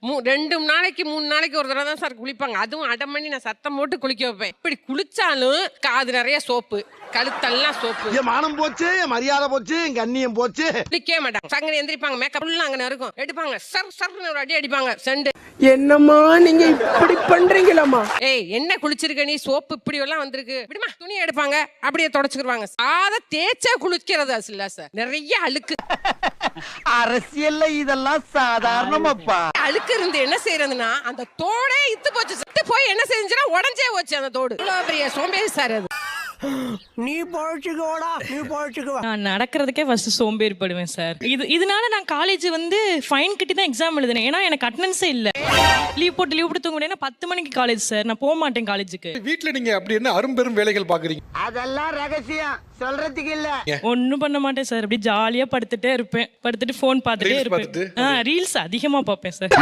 2 நாளைக்கு 3 நாளைக்கு ஒரு தடவை தான் சார் குளிப்பாங்க. அதுவும் அடம் பண்ணி நான் சத்தம் போட்டு குளிக்க வைப்பேன். இப்படி குளிச்சாலும் காது நிறைய சோப்பு, கழுத்தெல்லாம் சோப்பு. என் மானம் போச்சு, என் மரியாதை போச்சு, என் கண்ணியம் போச்சு. குளிக்கவே மாட்டாங்க. சங்கடி எந்திரிப்பாங்க, மேக்கப் ஃபுல்லா அங்க இருக்கும். எடுப்பாங்க, சர் சர்னு ஒரு அடி அடிப்பாங்க. செண்டு. என்னம்மா நீங்க இப்படி பண்றீங்களாமா? ஏய் என்ன குளிச்சிருக்க நீ, சோப்பு இப்படி எல்லாம் வந்திருக்கு. விடுமா, துணி எடுப்பாங்க, அப்படியே தொடச்சுக்குவாங்க. சாத தேய்ச்சா குளிக்கிறது இல்ல சார், நிறைய அழுக்கு. அரசியல்ல இதெல்லாம் சாதாரணமாப்பா. அழுக்கு இருந்து என்ன செய்யறதுன்னா அந்த தோடே இத்து போச்சு. இத்து போய் என்ன செஞ்சுன்னா உடஞ்சே போச்சு அந்த தோடு. இவ்வளவு பெரிய சோம்பேறி சார் அது. நீ பழச்சுக்கோடா, நீ பழச்சுக்கோ. நான் நடக்கிறதுக்கே ஃபர்ஸ்ட் சோம்பேறிப்படுவேன் சார். இதனால நான் காலேஜ் வந்து ஃபைன் கட்டி தான் எக்ஸாம் எழுதினேன். ஏன்னா எனக்கு அட்டெண்டன்ஸே இல்ல. லீவ் போட்டு தூங்க முடியாது. 10 மணிக்கு காலேஜ் சார், நான் போக மாட்டேன் காலேஜுக்கு. வீட்டுல நீங்க அப்படி என்ன அரும்பெரும் வேலைகள் பாக்குறீங்க? அதெல்லாம் ரகசியம், சொல்றதுக்கு இல்ல. ஒன்னும் பண்ண மாட்டேன் சார், அப்படியே ஜாலியா படுத்துட்டே இருப்பேன். படுத்துட்டு போன் பார்த்துட்டே இருப்பேன். ரீல்ஸ் அதிகமா பார்ப்பேன் சார்.